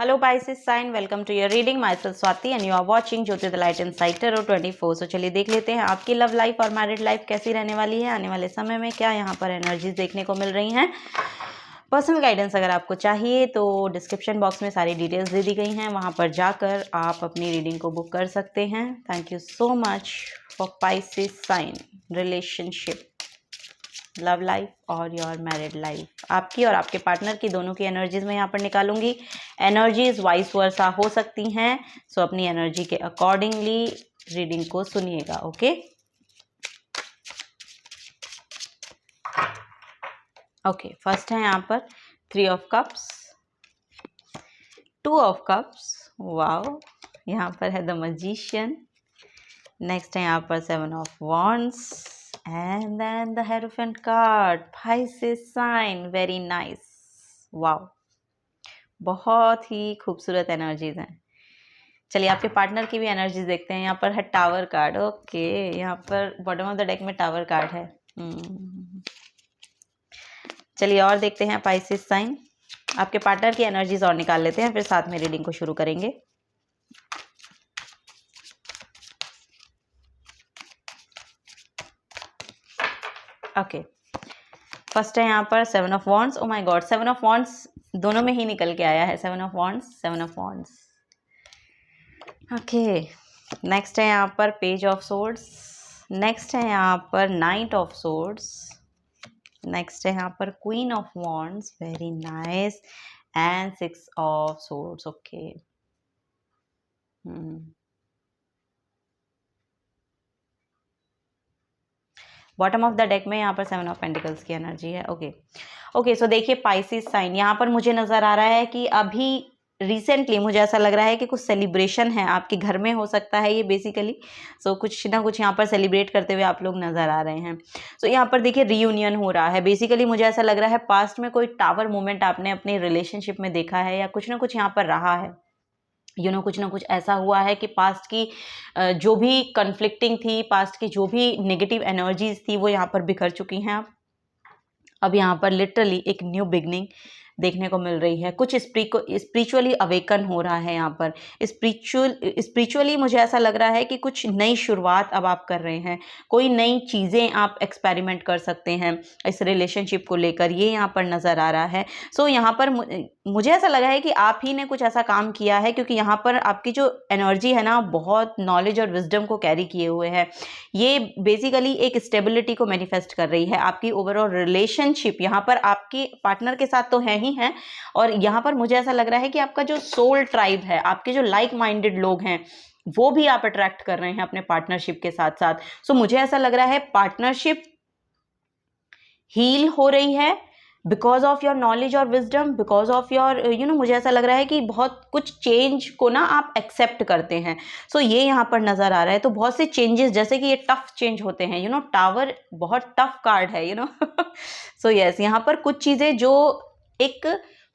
Hello Pisces sign, welcome to your reading. Myself Swati and you are watching Jyoti the light inside tarot 24। सो चलिए देख लेते हैं आपकी love life और married life कैसी रहने वाली है। आने वाले समय में क्या यहाँ पर एनर्जीज देखने को मिल रही हैं। पर्सनल गाइडेंस अगर आपको चाहिए तो डिस्क्रिप्शन बॉक्स में सारी डिटेल्स दे दी गई हैं, वहाँ पर जाकर आप अपनी रीडिंग को बुक कर सकते हैं। Thank you so much for Pisces sign relationship, love life और योर मैरिड लाइफ। आपकी और आपके पार्टनर की दोनों की एनर्जीज मैं यहाँ पर निकालूंगी। एनर्जीज वाइस वर्सा हो सकती हैं, सो अपनी एनर्जी के अकॉर्डिंगली रीडिंग को सुनिएगा। ओके ओके, फर्स्ट है यहाँ पर 3 of cups, 2 of cups, wow. यहाँ पर है द मैजिशियन। नेक्स्ट है यहाँ पर 7 of wands and then the Hierophant card, Pisces sign, very nice, wow, बहुत ही खूबसूरत एनर्जीज हैं। चलिए आपके पार्टनर की भी एनर्जीज देखते हैं। यहाँ पर है टावर कार्ड। ओके, यहाँ पर बॉटम ऑफ द डेक में टावर कार्ड है। चलिए और देखते हैं Pisces साइन, आपके पार्टनर की एनर्जीज और निकाल लेते हैं, फिर साथ में रीडिंग को शुरू करेंगे। ओके, फर्स्ट है यहाँ पर 7 of wands. Oh my God, 7 of wands दोनों में ही निकल के आया है। 7 of wands, 7 of wands. Okay, next है यहाँ पर पेज ऑफ सोर्ड्स। नेक्स्ट है यहाँ पर नाइट ऑफ सोर्ड्स। नेक्स्ट है यहाँ पर queen of wands, very nice, and 6 of swords. Okay, bottom of the deck में यहाँ पर 7 ऑफ पेंटिकल्स की एनर्जी है। ओके, सो देखिए पाइसेस साइन, यहाँ पर मुझे नज़र आ रहा है कि अभी रिसेंटली मुझे ऐसा लग रहा है कि कुछ सेलिब्रेशन है आपके घर में, हो सकता है ये बेसिकली। सो कुछ ना कुछ यहाँ पर सेलिब्रेट करते हुए आप लोग नज़र आ रहे हैं। सो यहाँ पर देखिए रीयूनियन हो रहा है। बेसिकली मुझे ऐसा लग रहा है पास्ट में कोई टावर मोमेंट आपने अपने रिलेशनशिप में देखा है, या कुछ ना कुछ यहाँ पर रहा है। कुछ ना कुछ ऐसा हुआ है कि पास्ट की जो भी कन्फ्लिक्टिंग थी, पास्ट की जो भी नेगेटिव एनर्जीज थी, वो यहाँ पर बिखर चुकी हैं। अब यहाँ पर लिटरली एक न्यू बिगनिंग देखने को मिल रही है। कुछ स्पिरिचुअली अवेकन हो रहा है यहाँ पर। स्पिरिचुअली मुझे ऐसा लग रहा है कि कुछ नई शुरुआत अब आप कर रहे हैं, कोई नई चीज़ें आप एक्सपेरिमेंट कर सकते हैं इस रिलेशनशिप को लेकर, ये यहाँ पर नज़र आ रहा है। सो यहाँ पर मुझे ऐसा लगा है कि आप ही ने कुछ ऐसा काम किया है, क्योंकि यहाँ पर आपकी जो एनर्जी है ना, बहुत नॉलेज और विजडम को कैरी किए हुए है। ये बेसिकली एक स्टेबिलिटी को मैनिफेस्ट कर रही है। आपकी ओवरऑल रिलेशनशिप यहाँ पर आपके पार्टनर के साथ तो है ही है, और यहाँ पर मुझे ऐसा लग रहा है कि आपका जो सोल ट्राइब है, आपके जो लाइक माइंडेड लोग हैं, वो भी आप अट्रैक्ट कर रहे हैं अपने पार्टनरशिप के साथ साथ। सो मुझे ऐसा लग रहा है पार्टनरशिप हील हो रही है बिकॉज ऑफ योर नॉलेज और विजडम, बिकॉज ऑफ योर मुझे ऐसा लग रहा है कि बहुत कुछ चेंज को ना आप एक्सेप्ट करते हैं। सो ये यहाँ पर नज़र आ रहा है। तो बहुत से चेंजेस, जैसे कि ये टफ चेंज होते हैं, टावर बहुत टफ कार्ड है, सो यस, यहाँ पर कुछ चीज़ें जो एक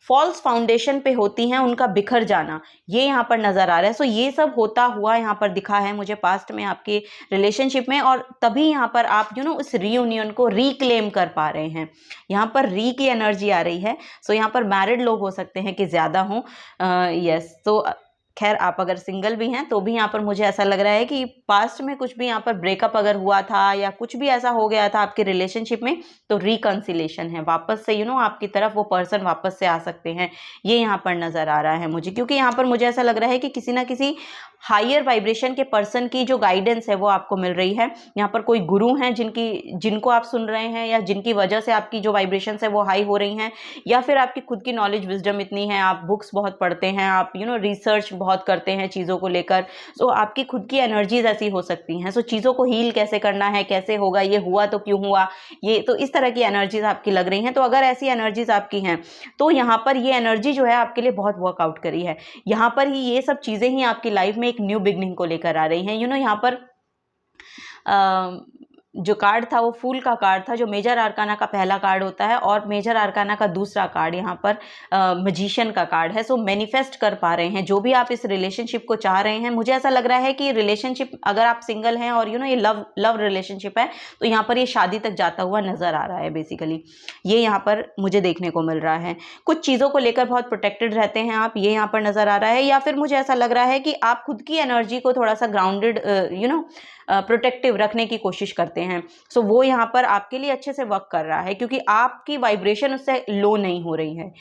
फॉल्स फाउंडेशन पे होती हैं, उनका बिखर जाना, ये यहाँ पर नज़र आ रहा है। सो ये सब होता हुआ यहाँ पर दिखा है मुझे पास्ट में आपके रिलेशनशिप में, और तभी यहाँ पर आप उस रीयूनियन को रिक्लेम कर पा रहे हैं। यहाँ पर री की एनर्जी आ रही है। सो यहाँ पर मैरिड लोग हो सकते हैं कि ज़्यादा हों, यस। तो खैर आप अगर सिंगल भी हैं तो भी यहाँ पर मुझे ऐसा लग रहा है कि पास्ट में कुछ भी यहाँ पर ब्रेकअप अगर हुआ था, या कुछ भी ऐसा हो गया था आपके रिलेशनशिप में, तो रिकंसिलेशन है। वापस से आपकी तरफ वो पर्सन वापस से आ सकते हैं, ये यहाँ पर नज़र आ रहा है मुझे। क्योंकि यहाँ पर मुझे ऐसा लग रहा है कि किसी ना किसी हायर वाइब्रेशन के पर्सन की जो गाइडेंस है वो आपको मिल रही है। यहाँ पर कोई गुरु हैं जिनको आप सुन रहे हैं, या जिनकी वजह से आपकी जो वाइब्रेशंस है वो हाई हो रही हैं, या फिर आपकी खुद की नॉलेज विजडम इतनी है, आप बुक्स बहुत पढ़ते हैं, आप रिसर्च बहुत करते हैं चीज़ों को लेकर। सो आपकी खुद की एनर्जीज ऐसी हो सकती हैं। सो चीज़ों को हील कैसे करना है, कैसे होगा, ये हुआ तो क्यों हुआ, ये तो इस तरह की एनर्जीज आपकी लग रही हैं। तो अगर ऐसी एनर्जीज आपकी हैं तो यहाँ पर ये एनर्जी जो है आपके लिए बहुत वर्कआउट करी है। यहाँ पर ही ये सब चीज़ें ही आपकी लाइफ में एक न्यू बिगनिंग को लेकर आ रही हैं। यहाँ पर जो कार्ड था वो फूल का कार्ड था, जो मेजर आर्काना का पहला कार्ड होता है, और मेजर आर्काना का दूसरा कार्ड यहाँ पर मैजिशियन का कार्ड है। सो मैनिफेस्ट कर पा रहे हैं जो भी आप इस रिलेशनशिप को चाह रहे हैं। मुझे ऐसा लग रहा है कि रिलेशनशिप, अगर आप सिंगल हैं और ये लव रिलेशनशिप है, तो यहाँ पर ये शादी तक जाता हुआ नजर आ रहा है। बेसिकली ये यहाँ पर मुझे देखने को मिल रहा है। कुछ चीज़ों को लेकर बहुत प्रोटेक्टेड रहते हैं आप, ये यहाँ पर नजर आ रहा है। या फिर मुझे ऐसा लग रहा है कि आप खुद की एनर्जी को थोड़ा सा ग्राउंडेड प्रोटेक्टिव रखने की कोशिश करते हैं। सो वो यहाँ पर आपके लिए अच्छे से वर्क कर रहा है, क्योंकि आपकी वाइब्रेशन उससे लो नहीं हो रही है।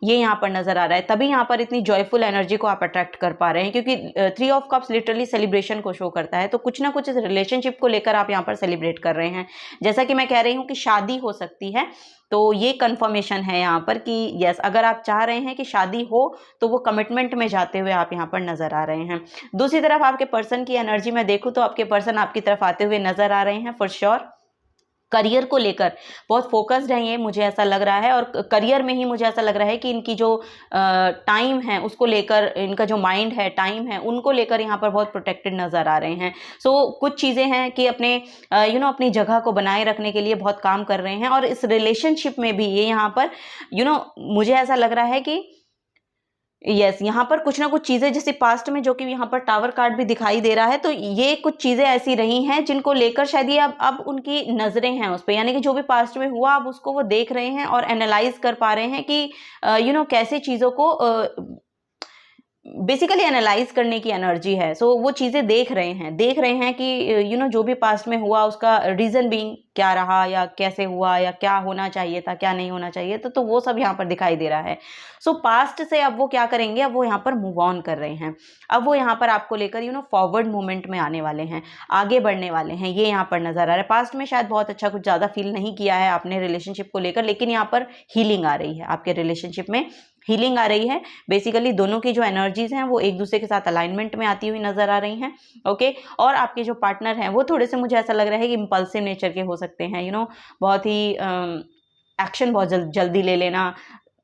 ये यहाँ पर नजर आ रहा है। तभी यहाँ पर इतनी जॉयफुल एनर्जी को आप अट्रैक्ट कर पा रहे हैं, क्योंकि 3 ऑफ कप्स लिटरली सेलिब्रेशन को शो करता है। तो कुछ ना कुछ इस रिलेशनशिप को लेकर आप यहाँ पर सेलिब्रेट कर रहे हैं। जैसा कि मैं कह रही हूँ कि शादी हो सकती है, तो ये कंफर्मेशन है यहाँ पर कि यस, अगर आप चाह रहे हैं कि शादी हो, तो वो कमिटमेंट में जाते हुए आप यहाँ पर नजर आ रहे हैं। दूसरी तरफ आपके पर्सन की एनर्जी में देखूँ तो आपके पर्सन आपकी तरफ आते हुए नजर आ रहे हैं फॉर श्योर। करियर को लेकर बहुत फोकस्ड है ये, मुझे ऐसा लग रहा है। और करियर में ही मुझे ऐसा लग रहा है कि इनकी जो टाइम है उसको लेकर, इनका जो माइंड है, टाइम है, उनको लेकर यहाँ पर बहुत प्रोटेक्टेड नज़र आ रहे हैं। सो कुछ चीज़ें हैं कि अपने अपनी जगह को बनाए रखने के लिए बहुत काम कर रहे हैं। और इस रिलेशनशिप में भी ये यहाँ पर मुझे ऐसा लग रहा है कि यस, यहाँ पर कुछ ना कुछ चीज़ें, जैसे पास्ट में, जो कि यहाँ पर टावर कार्ड भी दिखाई दे रहा है, तो ये कुछ चीज़ें ऐसी रही हैं जिनको लेकर शायद ये अब उनकी नज़रें हैं उस पर, यानी कि जो भी पास्ट में हुआ अब उसको वो देख रहे हैं और एनालाइज कर पा रहे हैं कि कैसे चीज़ों को बेसिकली एनालाइज करने की एनर्जी है। सो वो चीज़ें देख रहे हैं कि जो भी पास्ट में हुआ उसका रीज़न बीइंग क्या रहा, या कैसे हुआ, या क्या होना चाहिए था, क्या नहीं होना चाहिए था, तो वो सब यहाँ पर दिखाई दे रहा है। सो पास्ट से अब वो क्या करेंगे, अब वो यहाँ पर मूव ऑन कर रहे हैं। अब वो यहाँ पर आपको लेकर फॉरवर्ड मूवमेंट में आने वाले हैं, आगे बढ़ने वाले हैं, ये यहाँ पर नजर आ रहा है। पास्ट में शायद बहुत अच्छा कुछ ज़्यादा फील नहीं किया है आपने रिलेशनशिप को लेकर, लेकिन यहाँ पर हीलिंग आ रही है, आपके रिलेशनशिप में हीलिंग आ रही है। बेसिकली दोनों की जो एनर्जीज हैं वो एक दूसरे के साथ अलाइनमेंट में आती हुई नजर आ रही हैं। ओके, और आपके जो पार्टनर हैं वो थोड़े से, मुझे ऐसा लग रहा है कि इंपल्सिव नेचर के हो सकते हैं। बहुत ही एक्शन बहुत जल्दी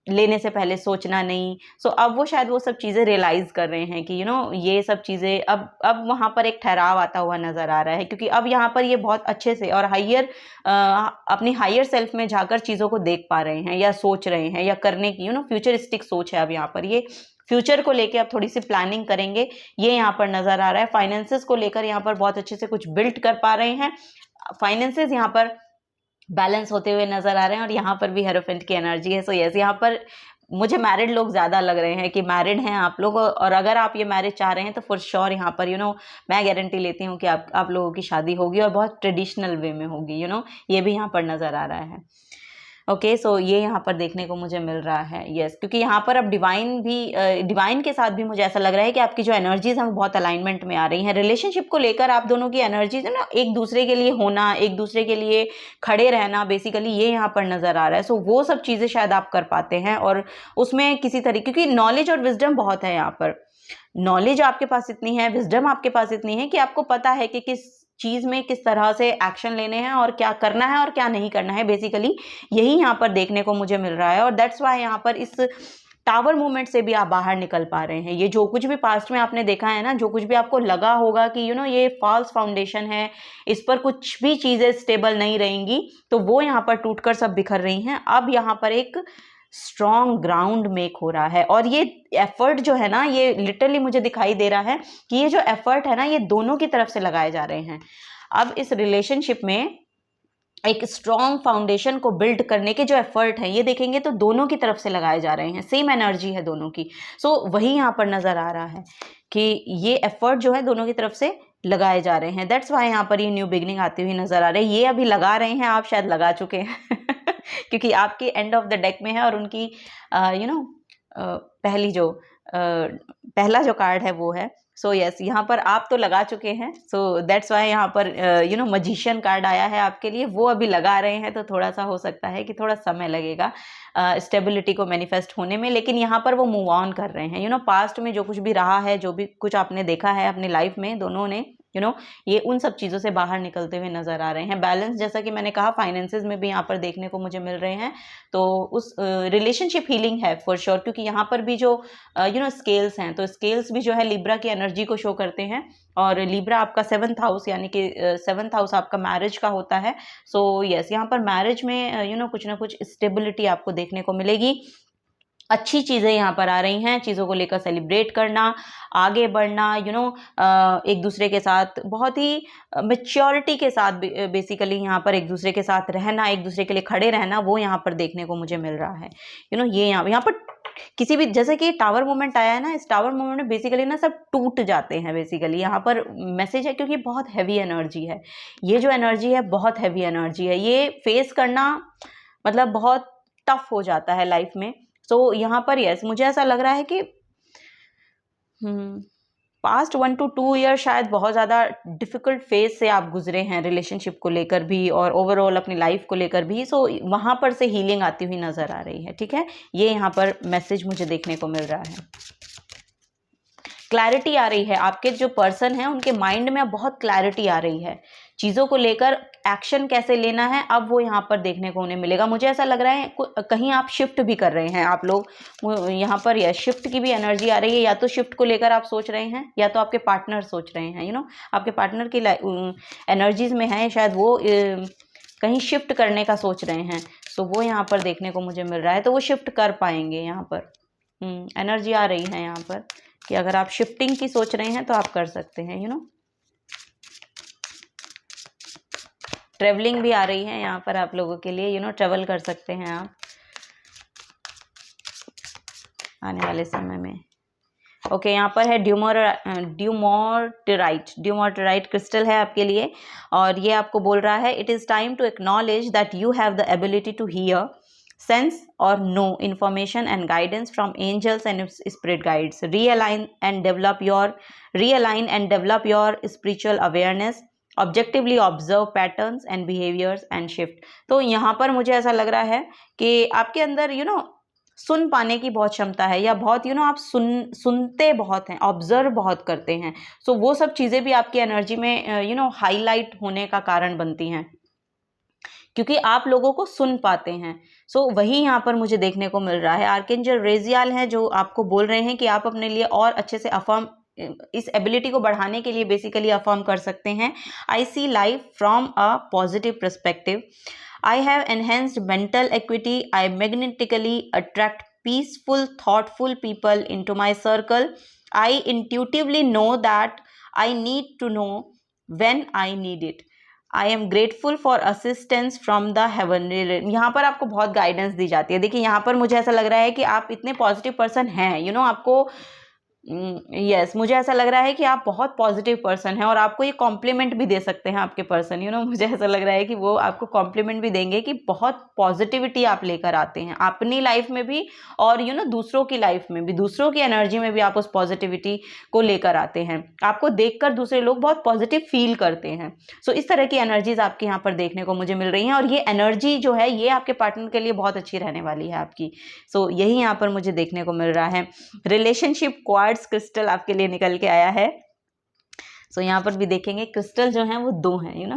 लेने से पहले सोचना नहीं। सो अब वो शायद वो सब चीज़ें रियलाइज़ कर रहे हैं कि ये सब चीज़ें अब वहाँ पर एक ठहराव आता हुआ नज़र आ रहा है, क्योंकि अब यहाँ पर ये बहुत अच्छे से और अपनी हायर सेल्फ में जाकर चीज़ों को देख पा रहे हैं, या सोच रहे हैं, या करने की फ्यूचरिस्टिक सोच है अब यहाँ पर। ये फ्यूचर को लेकर अब थोड़ी सी प्लानिंग करेंगे, ये यहाँ पर नज़र आ रहा है। फाइनेंसेस को लेकर यहाँ पर बहुत अच्छे से कुछ बिल्ड कर पा रहे हैं। फाइनेंसेस यहाँ पर बैलेंस होते हुए नजर आ रहे हैं, और यहाँ पर भी हेरोफेंट की एनर्जी है। सो यस, यहाँ पर मुझे मैरिड लोग ज़्यादा लग रहे हैं कि मैरिड हैं आप लोग, और अगर आप ये मैरिज चाह रहे हैं तो फॉर श्योर यहाँ पर मैं गारंटी लेती हूँ कि आप लोगों की शादी होगी, और बहुत ट्रेडिशनल वे में होगी। ये भी यहाँ पर नज़र आ रहा है। ओके, सो ये यहाँ पर देखने को मुझे मिल रहा है। यस, क्योंकि यहाँ पर अब डिवाइन के साथ भी मुझे ऐसा लग रहा है कि आपकी जो एनर्जीज हैं वो बहुत अलाइनमेंट में आ रही हैं। रिलेशनशिप को लेकर आप दोनों की एनर्जीज है ना, एक दूसरे के लिए होना, एक दूसरे के लिए खड़े रहना, बेसिकली ये यहाँ पर नज़र आ रहा है। सो वो सब चीज़ें शायद आप कर पाते हैं, और उसमें किसी तरीके की नॉलेज और विजडम बहुत है यहाँ पर। नॉलेज आपके पास इतनी है, विजडम आपके पास इतनी है कि आपको पता है कि किस चीज़ में किस तरह से एक्शन लेने हैं, और क्या करना है और क्या नहीं करना है। बेसिकली यही यहाँ पर देखने को मुझे मिल रहा है, और दैट्स वाई यहाँ पर इस टावर मूवमेंट से भी आप बाहर निकल पा रहे हैं। ये जो कुछ भी पास्ट में आपने देखा है ना, जो कुछ भी आपको लगा होगा कि ये फॉल्स फाउंडेशन है, इस पर कुछ भी चीज़ें स्टेबल नहीं रहेंगी, तो वो यहाँ पर टूटकर सब बिखर रही हैं। अब यहाँ पर एक स्ट्रॉन्ग ग्राउंड मेक हो रहा है, और ये एफर्ट जो है ना, ये लिटरली मुझे दिखाई दे रहा है कि ये जो एफर्ट है ना, ये दोनों की तरफ से लगाए जा रहे हैं। अब इस रिलेशनशिप में एक स्ट्रॉन्ग फाउंडेशन को बिल्ड करने के जो एफर्ट है, ये देखेंगे तो दोनों की तरफ से लगाए जा रहे हैं, सेम एनर्जी है दोनों की। सो वही यहाँ पर नजर आ रहा है कि ये एफर्ट जो है दोनों की तरफ से लगाए जा रहे हैं। दैट्स वाई यहाँ पर ये न्यू बिगनिंग आती हुई नजर आ रही है। ये अभी लगा रहे हैं, आप शायद लगा चुके हैं क्योंकि आपके एंड ऑफ द डेक में है, और उनकी पहला जो कार्ड है वो है। सो यस, यहाँ पर आप तो लगा चुके हैं। सो दैट्स वाई यहाँ पर मैजिशियन कार्ड आया है आपके लिए। वो अभी लगा रहे हैं, तो थोड़ा सा हो सकता है कि थोड़ा समय लगेगा स्टेबिलिटी को मैनिफेस्ट होने में, लेकिन यहाँ पर वो मूव ऑन कर रहे हैं। पास्ट में जो कुछ भी रहा है, जो भी कुछ आपने देखा है अपनी लाइफ में, दोनों ने ये उन सब चीज़ों से बाहर निकलते हुए नज़र आ रहे हैं। बैलेंस, जैसा कि मैंने कहा, फाइनेंसेस में भी यहाँ पर देखने को मुझे मिल रहे हैं। तो उस रिलेशनशिप हीलिंग है फॉर श्योर, क्योंकि यहाँ पर भी जो स्केल्स हैं, तो स्केल्स भी जो है लिब्रा की एनर्जी को शो करते हैं, और लिब्रा आपका 7th हाउस, यानी कि 7th हाउस आपका मैरिज का होता है। सो यस, यहाँ पर मैरिज में कुछ ना कुछ स्टेबिलिटी आपको देखने को मिलेगी। अच्छी चीज़ें यहाँ पर आ रही हैं, चीज़ों को लेकर सेलिब्रेट करना, आगे बढ़ना, एक दूसरे के साथ बहुत ही मैच्योरिटी के साथ बेसिकली यहाँ पर एक दूसरे के साथ रहना, एक दूसरे के लिए खड़े रहना, वो यहाँ पर देखने को मुझे मिल रहा है। ये यहाँ पर किसी भी, जैसे कि टावर मोमेंट आया है ना, इस टावर मोमेंट में बेसिकली ना सब टूट जाते हैं बेसिकली, यहाँ पर मैसेज है, क्योंकि बहुत हैवी एनर्जी है। ये जो एनर्जी है बहुत हैवी एनर्जी है, ये फेस करना मतलब बहुत टफ हो जाता है लाइफ में। सो यहाँ पर यस, मुझे ऐसा लग रहा है कि पास्ट 1 to 2 ईयर शायद बहुत ज़्यादा डिफ़िकल्ट फेज से आप गुजरे हैं रिलेशनशिप को लेकर भी, और ओवरऑल अपनी लाइफ को लेकर भी। सो वहाँ पर से हीलिंग आती हुई नज़र आ रही है। ठीक है, ये यहाँ पर मैसेज मुझे देखने को मिल रहा है। क्लैरिटी आ रही है, आपके जो पर्सन हैं उनके माइंड में अब बहुत क्लैरिटी आ रही है, चीज़ों को लेकर एक्शन कैसे लेना है अब वो यहाँ पर देखने को उन्हें मिलेगा। मुझे ऐसा लग रहा है कहीं आप शिफ्ट भी कर रहे हैं, आप लोग यहाँ पर या शिफ्ट की भी एनर्जी आ रही है, या तो शिफ्ट को लेकर आप सोच रहे हैं, या तो आपके पार्टनर सोच रहे हैं, आपके पार्टनर की एनर्जीज में है, शायद वो कहीं शिफ्ट करने का सोच रहे हैं। सो वो यहाँ पर देखने को मुझे मिल रहा है, तो वो शिफ्ट कर पाएंगे। यहाँ पर एनर्जी आ रही है यहाँ पर कि अगर आप शिफ्टिंग की सोच रहे हैं तो आप कर सकते हैं। ट्रेवलिंग भी आ रही है यहाँ पर आप लोगों के लिए, ट्रेवल कर सकते हैं आप आने वाले समय में। ओके, यहाँ पर है ड्यूमोरटाइट क्रिस्टल है आपके लिए, और ये आपको बोल रहा है it is time to acknowledge that you have the ability to hear, sense or know information and guidance from angels and spirit guides. Realign and develop your spiritual awareness. Objectively observe patterns and behaviors and shift. तो यहाँ पर मुझे ऐसा लग रहा है कि आपके अंदर सुन पाने की बहुत क्षमता है, या बहुत आप सुनते बहुत हैं, ऑब्जर्व बहुत करते हैं। सो वो सब चीज़ें भी आपकी एनर्जी में हाईलाइट होने का कारण बनती हैं, क्योंकि आप लोगों को सुन पाते हैं। सो वही यहाँ पर मुझे देखने को मिल रहा है। आर्कएंजल रेजियाल है जो आपको बोल रहे हैं कि आप अपने लिए और अच्छे से अफर्म, इस एबिलिटी को बढ़ाने के लिए बेसिकली अफर्म कर सकते हैं। I see life from a positive perspective, I have enhanced mental equity, I magnetically attract peaceful thoughtful people into my circle, I intuitively know that I need to know when I need it, I am grateful for assistance from the heavenly realm. यहाँ पर आपको बहुत guidance दी जाती है। देखिए यहाँ पर मुझे ऐसा लग रहा है कि आप इतने पॉजिटिव पर्सन हैं, आपको यस मुझे ऐसा लग रहा है कि आप बहुत पॉजिटिव पर्सन हैं, और आपको ये कॉम्प्लीमेंट भी दे सकते हैं आपके पर्सन। मुझे ऐसा लग रहा है कि वो आपको कॉम्प्लीमेंट भी देंगे कि बहुत पॉजिटिविटी आप लेकर आते हैं अपनी लाइफ में भी, और दूसरों की लाइफ में भी, दूसरों की एनर्जी में भी आप उस पॉजिटिविटी को लेकर आते हैं। आपको देखकर दूसरे लोग बहुत पॉजिटिव फील करते हैं। सो इस तरह की एनर्जीज आपके यहाँ पर देखने को मुझे मिल रही हैं, और ये एनर्जी जो है ये आपके पार्टनर के लिए बहुत अच्छी रहने वाली है आपकी। सो यही यहाँ पर मुझे देखने को मिल रहा है। रिलेशनशिप क्वार्ट्ज क्रिस्टल आपके लिए निकल के आया है। सो यहाँ पर भी देखेंगे क्रिस्टल जो हैं वो 2 हैं,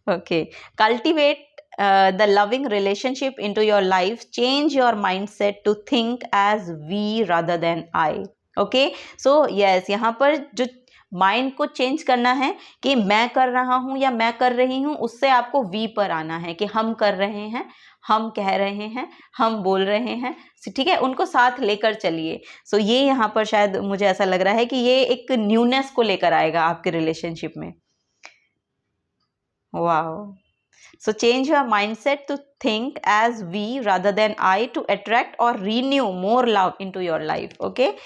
okay. Cultivate the loving relationship into your life, change your mindset to think as we rather than I. Okay, so yes, यहाँ पर जो माइंड को चेंज करना है कि मैं कर रहा हूँ या मैं कर रही हूँ, उससे आपको वी पर आना है कि हम कर रहे हैं, हम कह रहे हैं, हम बोल रहे हैं, ठीक है, उनको साथ लेकर चलिए। सो ये यहाँ पर शायद मुझे ऐसा लग रहा है कि ये एक न्यूनेस को लेकर आएगा आपके रिलेशनशिप में। Wow. So change your mindset to think as we rather than I to attract or renew more love into your life. Okay.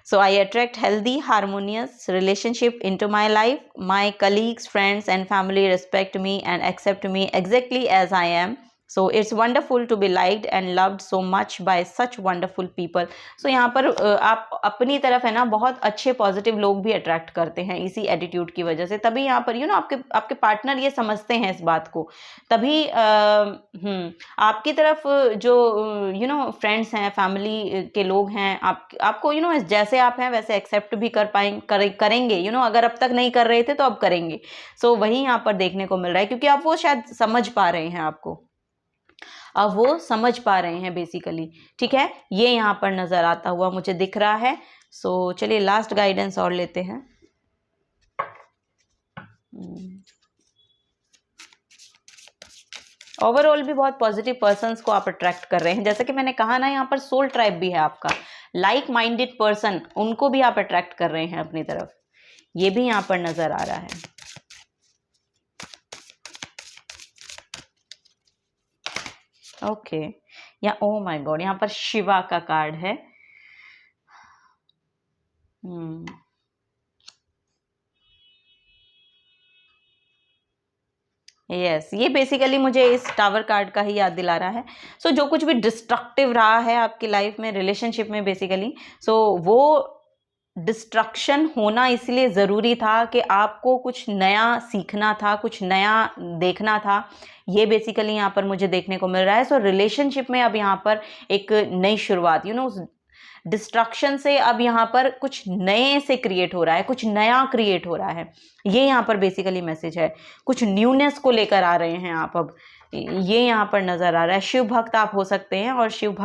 So I attract healthy, harmonious relationship into my life. My colleagues, friends and family respect me and accept me exactly as I am. So it's wonderful to be liked and loved so much by such wonderful people. So यहाँ पर आप अपनी तरफ है ना बहुत अच्छे positive लोग भी अट्रैक्ट करते हैं इसी एटीट्यूड की वजह से। तभी यहाँ पर आपके पार्टनर ये समझते हैं इस बात को। तभी आपकी तरफ जो फ्रेंड्स हैं, फैमिली के लोग हैं, आपको जैसे आप हैं वैसे एक्सेप्ट भी करेंगे। अगर अब तक नहीं कर रहे थे तो अब करेंगे। सो वही यहाँ पर देखने को मिल रहा है, क्योंकि आप वो शायद समझ पा रहे हैं आपको, अब वो समझ पा रहे हैं बेसिकली। ठीक है, ये यहाँ पर नजर आता हुआ मुझे दिख रहा है। सो चलिए लास्ट गाइडेंस और लेते हैं। ओवरऑल भी बहुत पॉजिटिव पर्सन्स को आप अट्रैक्ट कर रहे हैं। जैसा कि मैंने कहा ना, यहाँ पर सोल ट्राइब भी है आपका, लाइक माइंडेड पर्सन, उनको भी आप अट्रैक्ट कर रहे हैं अपनी तरफ, ये भी यहाँ पर नजर आ रहा है। ओके, या ओ माय गॉड, यहाँ पर शिवा का कार्ड है। यस, ये बेसिकली मुझे इस टावर कार्ड का ही याद दिला रहा है। सो जो कुछ भी डिस्ट्रक्टिव रहा है आपकी लाइफ में, रिलेशनशिप में बेसिकली, सो वो डिस्ट्रक्शन होना इसलिए ज़रूरी था कि आपको कुछ नया सीखना था, कुछ नया देखना था। ये बेसिकली यहाँ पर मुझे देखने को मिल रहा है। सो रिलेशनशिप में अब यहाँ पर एक नई शुरुआत, उस डिस्ट्रक्शन से अब यहाँ पर कुछ नए से क्रिएट हो रहा है, कुछ नया क्रिएट हो रहा है। ये यहाँ पर बेसिकली मैसेज है, कुछ न्यूनेस को लेकर आ रहे हैं आप अब, ये यहाँ पर नजर आ रहा है। शिव भक्त आप हो सकते हैं और शिव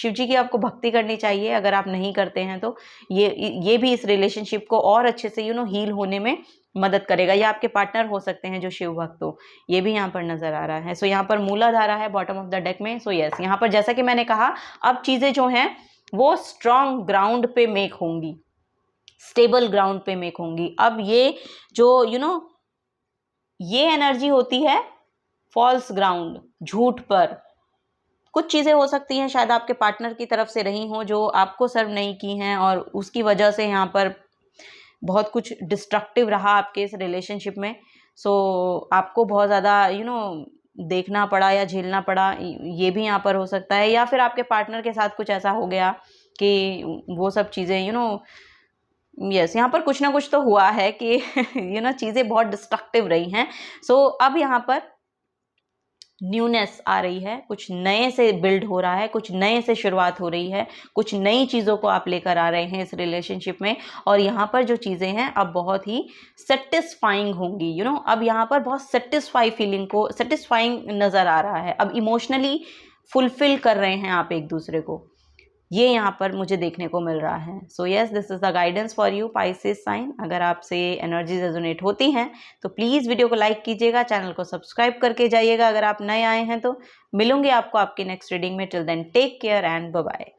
जी की आपको भक्ति करनी चाहिए। अगर आप नहीं करते हैं तो ये भी इस रिलेशनशिप को और अच्छे से हील होने में मदद करेगा। या आपके पार्टनर हो सकते हैं जो शिव भक्त हो, ये भी यहाँ पर नजर आ रहा है। सो यहाँ पर मूलाधारा है बॉटम ऑफ द डेक में। सो यस, यहाँ पर जैसा कि मैंने कहा, अब चीजें जो हैं वो स्ट्रॉन्ग ग्राउंड पे मेक होंगी, स्टेबल ग्राउंड पे मेक होंगी। अब ये जो ये एनर्जी होती है फॉल्स ग्राउंड, झूठ पर। कुछ चीज़ें हो सकती हैं शायद आपके पार्टनर की तरफ से रही हों जो आपको सर्व नहीं की हैं, और उसकी वजह से यहाँ पर बहुत कुछ डिस्ट्रक्टिव रहा आपके इस रिलेशनशिप में। सो आपको बहुत ज़्यादा देखना पड़ा या झेलना पड़ा, ये भी यहाँ पर हो सकता है। या फिर आपके पार्टनर के साथ कुछ ऐसा हो गया कि वो सब चीज़ें यस, यहाँ पर कुछ ना कुछ तो हुआ है कि चीज़ें बहुत डिस्ट्रक्टिव रही हैं। सो अब यहाँ पर न्यूनेस आ रही है, कुछ नए से बिल्ड हो रहा है, कुछ नए से शुरुआत हो रही है, कुछ नई चीज़ों को आप लेकर आ रहे हैं इस रिलेशनशिप में। और यहाँ पर जो चीज़ें हैं अब बहुत ही सेटिस्फाइंग होंगी। अब यहाँ पर बहुत सेटिस्फाइंग नज़र आ रहा है। अब इमोशनली फुलफिल कर रहे हैं आप एक दूसरे को, ये यहाँ पर मुझे देखने को मिल रहा है। So yes, this is the guidance for you Pisces sign. अगर आपसे एनर्जी रेजोनेट होती हैं तो प्लीज़ वीडियो को लाइक कीजिएगा, चैनल को सब्सक्राइब करके जाइएगा अगर आप नए आए हैं तो। मिलूंगी आपको आपकी नेक्स्ट रीडिंग में। Till then take care and bye bye.